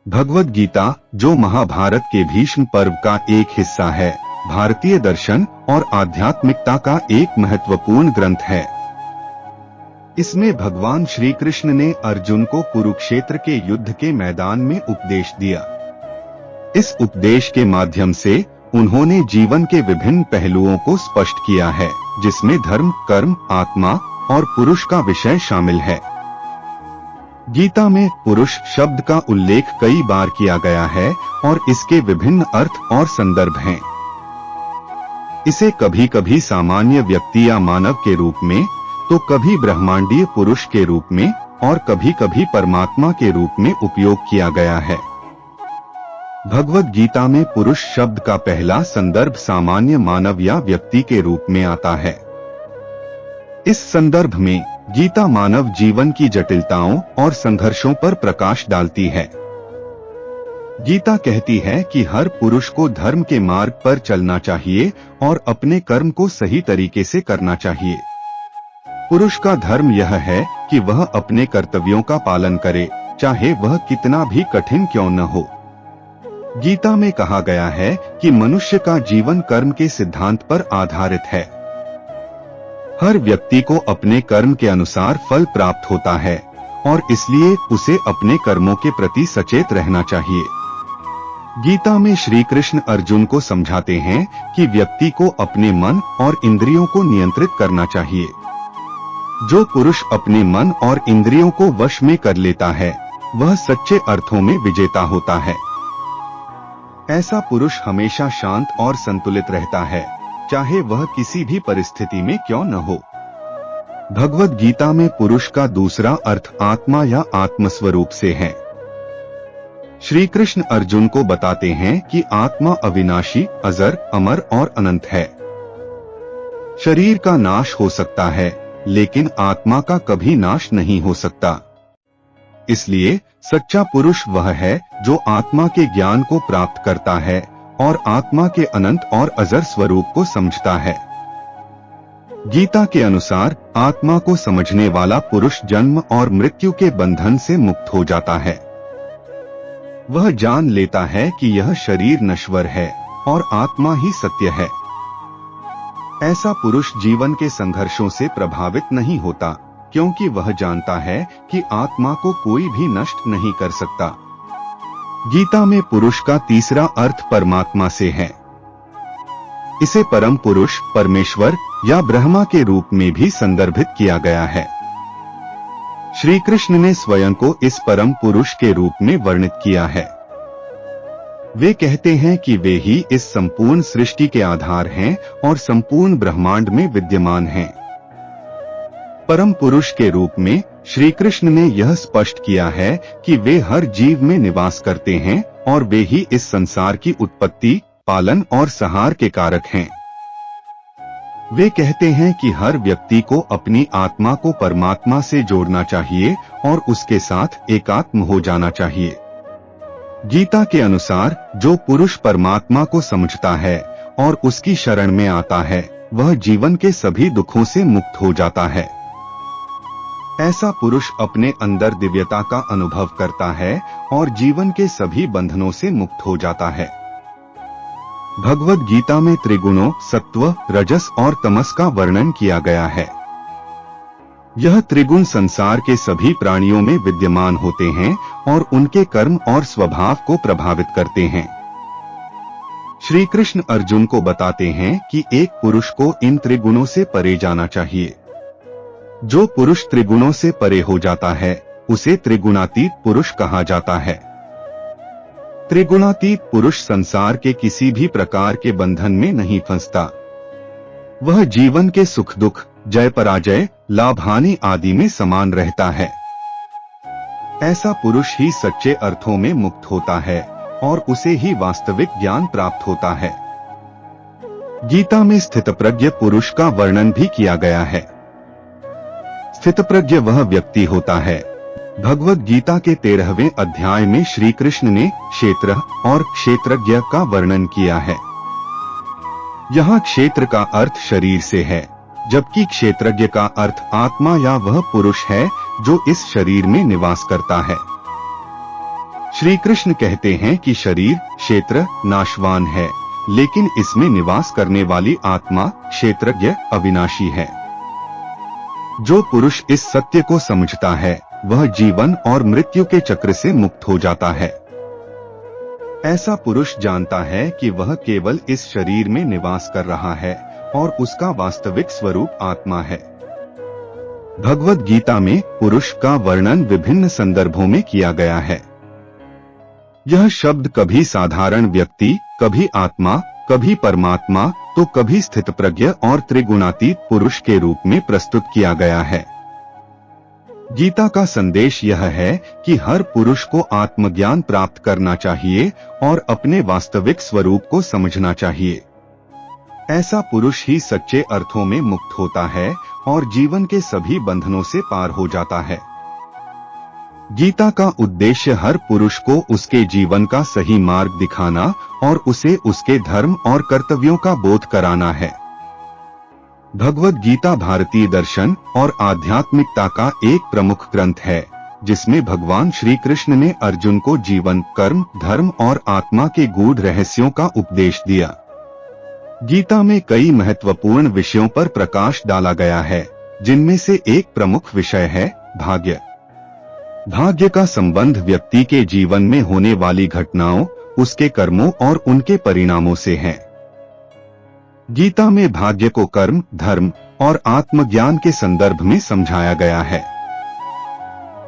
भगवद गीता, जो महाभारत के भीष्म पर्व का एक हिस्सा है, भारतीय दर्शन और आध्यात्मिकता का एक महत्वपूर्ण ग्रंथ है। इसमें भगवान श्री कृष्ण ने अर्जुन को कुरुक्षेत्र के युद्ध के मैदान में उपदेश दिया। इस उपदेश के माध्यम से उन्होंने जीवन के विभिन्न पहलुओं को स्पष्ट किया है, जिसमें धर्म, कर्म, आत्मा और पुरुष का विषय शामिल है। गीता में पुरुष शब्द का उल्लेख कई बार किया गया है और इसके विभिन्न अर्थ और संदर्भ हैं। इसे कभी कभी सामान्य व्यक्ति या मानव के रूप में, तो कभी ब्रह्मांडीय पुरुष के रूप में और कभी कभी परमात्मा के रूप में उपयोग किया गया है। भगवद गीता में पुरुष शब्द का पहला संदर्भ सामान्य मानव या व्यक्ति के रूप में आता है। इस संदर्भ में गीता मानव जीवन की जटिलताओं और संघर्षों पर प्रकाश डालती है। गीता कहती है कि हर पुरुष को धर्म के मार्ग पर चलना चाहिए और अपने कर्म को सही तरीके से करना चाहिए। पुरुष का धर्म यह है कि वह अपने कर्तव्यों का पालन करे, चाहे वह कितना भी कठिन क्यों न हो। गीता में कहा गया है कि मनुष्य का जीवन कर्म के सिद्धांत पर आधारित है। हर व्यक्ति को अपने कर्म के अनुसार फल प्राप्त होता है और इसलिए उसे अपने कर्मों के प्रति सचेत रहना चाहिए। गीता में श्री कृष्ण अर्जुन को समझाते हैं कि व्यक्ति को अपने मन और इंद्रियों को नियंत्रित करना चाहिए। जो पुरुष अपने मन और इंद्रियों को वश में कर लेता है, वह सच्चे अर्थों में विजेता होता है। ऐसा पुरुष हमेशा शांत और संतुलित रहता है, चाहे वह किसी भी परिस्थिति में क्यों न हो। भगवद गीता में पुरुष का दूसरा अर्थ आत्मा या आत्मस्वरूप से है। श्री कृष्ण अर्जुन को बताते हैं कि आत्मा अविनाशी, अजर, अमर और अनंत है। शरीर का नाश हो सकता है, लेकिन आत्मा का कभी नाश नहीं हो सकता। इसलिए सच्चा पुरुष वह है जो आत्मा के ज्ञान को प्राप्त करता है और आत्मा के अनंत और अजर स्वरूप को समझता है। गीता के अनुसार आत्मा को समझने वाला पुरुष जन्म और मृत्यु के बंधन से मुक्त हो जाता है। वह जान लेता है कि यह शरीर नश्वर है और आत्मा ही सत्य है। ऐसा पुरुष जीवन के संघर्षों से प्रभावित नहीं होता, क्योंकि वह जानता है कि आत्मा को कोई भी नष्ट नहीं कर सकता। गीता में पुरुष का तीसरा अर्थ परमात्मा से है। इसे परम पुरुष, परमेश्वर या ब्रह्मा के रूप में भी संदर्भित किया गया है। श्री कृष्ण ने स्वयं को इस परम पुरुष के रूप में वर्णित किया है। वे कहते हैं कि वे ही इस संपूर्ण सृष्टि के आधार हैं और संपूर्ण ब्रह्मांड में विद्यमान हैं। परम पुरुष के रूप में श्री कृष्ण ने यह स्पष्ट किया है कि वे हर जीव में निवास करते हैं और वे ही इस संसार की उत्पत्ति, पालन और संहार के कारक हैं। वे कहते हैं कि हर व्यक्ति को अपनी आत्मा को परमात्मा से जोड़ना चाहिए और उसके साथ एकात्म हो जाना चाहिए। गीता के अनुसार जो पुरुष परमात्मा को समझता है और उसकी शरण में आता है, वह जीवन के सभी दुखों से मुक्त हो जाता है। ऐसा पुरुष अपने अंदर दिव्यता का अनुभव करता है और जीवन के सभी बंधनों से मुक्त हो जाता है। भगवद गीता में त्रिगुणों, सत्व, रजस और तमस का वर्णन किया गया है। यह त्रिगुण संसार के सभी प्राणियों में विद्यमान होते हैं और उनके कर्म और स्वभाव को प्रभावित करते हैं। श्री कृष्ण अर्जुन को बताते हैं कि एक पुरुष को इन त्रिगुणों से परे जाना चाहिए। जो पुरुष त्रिगुणों से परे हो जाता है, उसे त्रिगुणातीत पुरुष कहा जाता है। त्रिगुणातीत पुरुष संसार के किसी भी प्रकार के बंधन में नहीं फंसता। वह जीवन के सुख दुख, जय पराजय, लाभ हानि आदि में समान रहता है। ऐसा पुरुष ही सच्चे अर्थों में मुक्त होता है और उसे ही वास्तविक ज्ञान प्राप्त होता है। गीता में स्थितप्रज्ञ पुरुष का वर्णन भी किया गया है। स्थितप्रज्ञ वह व्यक्ति होता है। भगवद गीता के 13वें अध्याय में श्री कृष्ण ने क्षेत्र और क्षेत्रज्ञ का वर्णन किया है। यहाँ क्षेत्र का अर्थ शरीर से है, जबकि क्षेत्रज्ञ का अर्थ आत्मा या वह पुरुष है जो इस शरीर में निवास करता है। श्री कृष्ण कहते हैं कि शरीर क्षेत्र नाशवान है, लेकिन इसमें निवास करने वाली आत्मा क्षेत्रज्ञ अविनाशी है। जो पुरुष इस सत्य को समझता है वह जीवन और मृत्यु के चक्र से मुक्त हो जाता है। ऐसा पुरुष जानता है कि वह केवल इस शरीर में निवास कर रहा है और उसका वास्तविक स्वरूप आत्मा है। भगवद गीता में पुरुष का वर्णन विभिन्न संदर्भों में किया गया है। यह शब्द कभी साधारण व्यक्ति, कभी आत्मा, कभी परमात्मा, तो कभी स्थितप्रज्ञ और त्रिगुणातीत पुरुष के रूप में प्रस्तुत किया गया है। गीता का संदेश यह है कि हर पुरुष को आत्मज्ञान प्राप्त करना चाहिए और अपने वास्तविक स्वरूप को समझना चाहिए। ऐसा पुरुष ही सच्चे अर्थों में मुक्त होता है और जीवन के सभी बंधनों से पार हो जाता है। गीता का उद्देश्य हर पुरुष को उसके जीवन का सही मार्ग दिखाना और उसे उसके धर्म और कर्तव्यों का बोध कराना है। भगवद गीता भारतीय दर्शन और आध्यात्मिकता का एक प्रमुख ग्रंथ है, जिसमें भगवान श्री कृष्ण ने अर्जुन को जीवन, कर्म, धर्म और आत्मा के गूढ़ रहस्यों का उपदेश दिया। गीता में कई महत्वपूर्ण विषयों पर प्रकाश डाला गया है, जिनमें से एक प्रमुख विषय है भाग्य। भाग्य का संबंध व्यक्ति के जीवन में होने वाली घटनाओं, उसके कर्मों और उनके परिणामों से है। गीता में भाग्य को कर्म, धर्म और आत्मज्ञान के संदर्भ में समझाया गया है।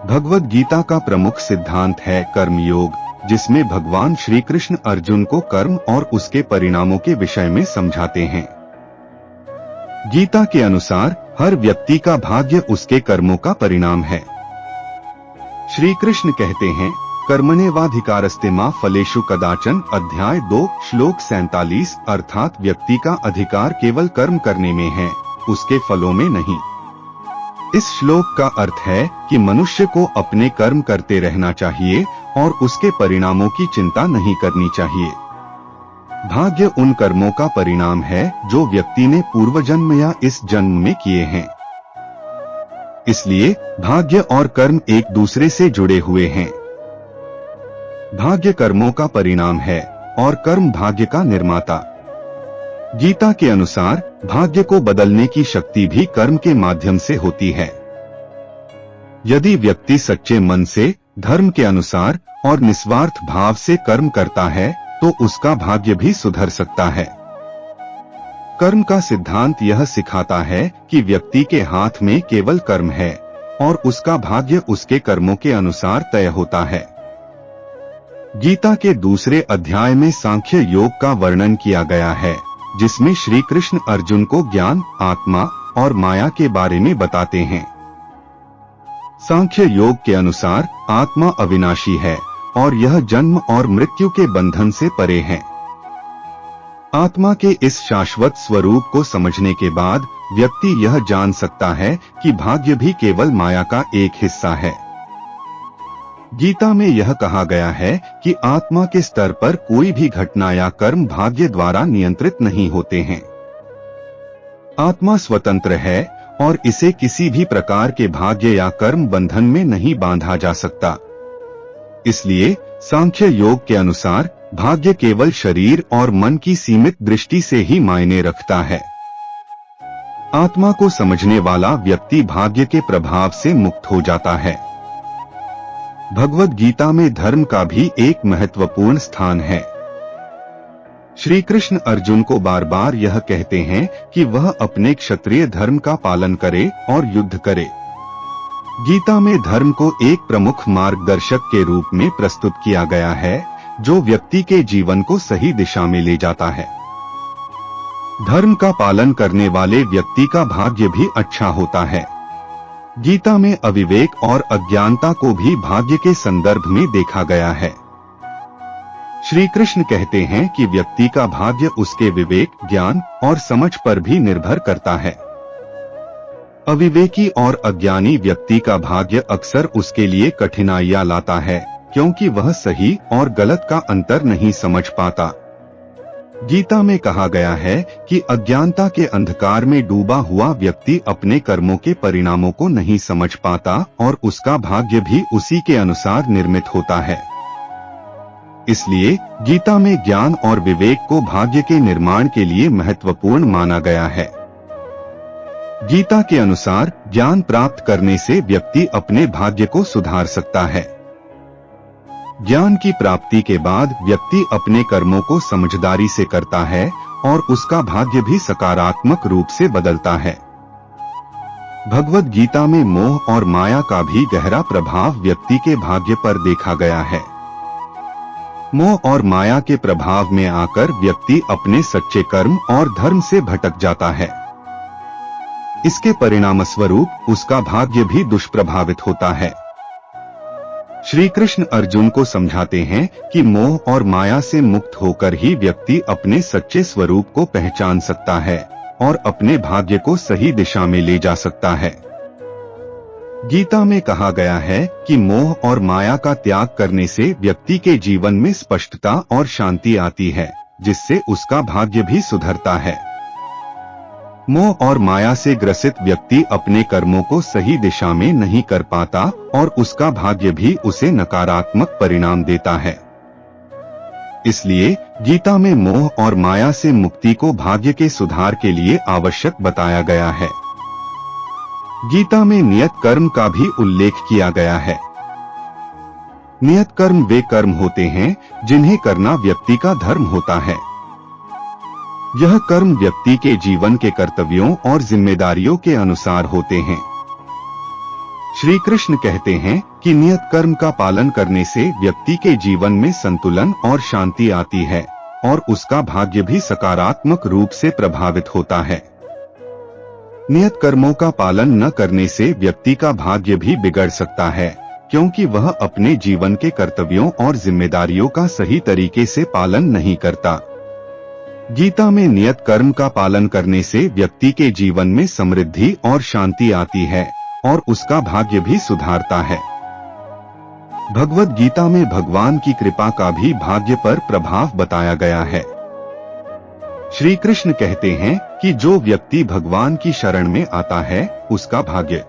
भगवद गीता का प्रमुख सिद्धांत है कर्मयोग, जिसमें भगवान श्री कृष्ण अर्जुन को कर्म और उसके परिणामों के विषय में समझाते हैं। गीता के अनुसार हर व्यक्ति का भाग्य उसके कर्मों का परिणाम है। श्री कृष्ण कहते हैं, कर्मण्येवाधिकारस्ते मा फलेषु कदाचन, अध्याय 2 श्लोक 47, अर्थात व्यक्ति का अधिकार केवल कर्म करने में है, उसके फलों में नहीं। इस श्लोक का अर्थ है कि मनुष्य को अपने कर्म करते रहना चाहिए और उसके परिणामों की चिंता नहीं करनी चाहिए। भाग्य उन कर्मों का परिणाम है जो व्यक्ति ने पूर्व जन्म या इस जन्म में किए हैं। इसलिए भाग्य और कर्म एक दूसरे से जुड़े हुए हैं। भाग्य कर्मों का परिणाम है और कर्म भाग्य का निर्माता। गीता के अनुसार भाग्य को बदलने की शक्ति भी कर्म के माध्यम से होती है। यदि व्यक्ति सच्चे मन से, धर्म के अनुसार और निस्वार्थ भाव से कर्म करता है तो उसका भाग्य भी सुधर सकता है। कर्म का सिद्धांत यह सिखाता है कि व्यक्ति के हाथ में केवल कर्म है और उसका भाग्य उसके कर्मों के अनुसार तय होता है। गीता के दूसरे अध्याय में सांख्य योग का वर्णन किया गया है, जिसमें श्री कृष्ण अर्जुन को ज्ञान, आत्मा और माया के बारे में बताते हैं। सांख्य योग के अनुसार आत्मा अविनाशी है और यह जन्म और मृत्यु के बंधन से परे है। आत्मा के इस शाश्वत स्वरूप को समझने के बाद व्यक्ति यह जान सकता है कि भाग्य भी केवल माया का एक हिस्सा है। गीता में यह कहा गया है कि आत्मा के स्तर पर कोई भी घटना या कर्म भाग्य द्वारा नियंत्रित नहीं होते हैं। आत्मा स्वतंत्र है और इसे किसी भी प्रकार के भाग्य या कर्म बंधन में नहीं बांधा जा सकता। इसलिए सांख्य योग के अनुसार भाग्य केवल शरीर और मन की सीमित दृष्टि से ही मायने रखता है। आत्मा को समझने वाला व्यक्ति भाग्य के प्रभाव से मुक्त हो जाता है। भगवद गीता में धर्म का भी एक महत्वपूर्ण स्थान है। श्री कृष्ण अर्जुन को बार बार यह कहते हैं कि वह अपने क्षत्रिय धर्म का पालन करे और युद्ध करे। गीता में धर्म को एक प्रमुख मार्गदर्शक के रूप में प्रस्तुत किया गया है, जो व्यक्ति के जीवन को सही दिशा में ले जाता है। धर्म का पालन करने वाले व्यक्ति का भाग्य भी अच्छा होता है। गीता में अविवेक और अज्ञानता को भी भाग्य के संदर्भ में देखा गया है। श्री कृष्ण कहते हैं कि व्यक्ति का भाग्य उसके विवेक, ज्ञान और समझ पर भी निर्भर करता है। अविवेकी और अज्ञानी व्यक्ति का भाग्य अक्सर उसके लिए कठिनाइयां लाता है, क्योंकि वह सही और गलत का अंतर नहीं समझ पाता। गीता में कहा गया है कि अज्ञानता के अंधकार में डूबा हुआ व्यक्ति अपने कर्मों के परिणामों को नहीं समझ पाता और उसका भाग्य भी उसी के अनुसार निर्मित होता है। इसलिए गीता में ज्ञान और विवेक को भाग्य के निर्माण के लिए महत्वपूर्ण माना गया है। गीता के अनुसार ज्ञान प्राप्त करने से व्यक्ति अपने भाग्य को सुधार सकता है। ज्ञान की प्राप्ति के बाद व्यक्ति अपने कर्मों को समझदारी से करता है और उसका भाग्य भी सकारात्मक रूप से बदलता है। भगवद गीता में मोह और माया का भी गहरा प्रभाव व्यक्ति के भाग्य पर देखा गया है। मोह और माया के प्रभाव में आकर व्यक्ति अपने सच्चे कर्म और धर्म से भटक जाता है। इसके परिणामस्वरूप उसका भाग्य भी दुष्प्रभावित होता है। श्री कृष्ण अर्जुन को समझाते हैं कि मोह और माया से मुक्त होकर ही व्यक्ति अपने सच्चे स्वरूप को पहचान सकता है और अपने भाग्य को सही दिशा में ले जा सकता है। गीता में कहा गया है कि मोह और माया का त्याग करने से व्यक्ति के जीवन में स्पष्टता और शांति आती है, जिससे उसका भाग्य भी सुधरता है। मोह और माया से ग्रसित व्यक्ति अपने कर्मों को सही दिशा में नहीं कर पाता और उसका भाग्य भी उसे नकारात्मक परिणाम देता है। इसलिए गीता में मोह और माया से मुक्ति को भाग्य के सुधार के लिए आवश्यक बताया गया है। गीता में नियत कर्म का भी उल्लेख किया गया है। नियत कर्म वे कर्म होते हैं जिन्हें करना व्यक्ति का धर्म होता है। यह कर्म व्यक्ति के जीवन के कर्तव्यों और जिम्मेदारियों के अनुसार होते हैं। श्री कृष्ण कहते हैं कि नियत कर्म का पालन करने से व्यक्ति के जीवन में संतुलन और शांति आती है और उसका भाग्य भी सकारात्मक रूप से प्रभावित होता है। नियत कर्मों का पालन न करने से व्यक्ति का भाग्य भी बिगड़ सकता है, क्योंकि वह अपने जीवन के कर्तव्यों और जिम्मेदारियों का सही तरीके से पालन नहीं करता। गीता में नियत कर्म का पालन करने से व्यक्ति के जीवन में समृद्धि और शांति आती है और उसका भाग्य भी सुधारता है। भगवद गीता में भगवान की कृपा का भी भाग्य पर प्रभाव बताया गया है। श्री कृष्ण कहते हैं कि जो व्यक्ति भगवान की शरण में आता है उसका भाग्य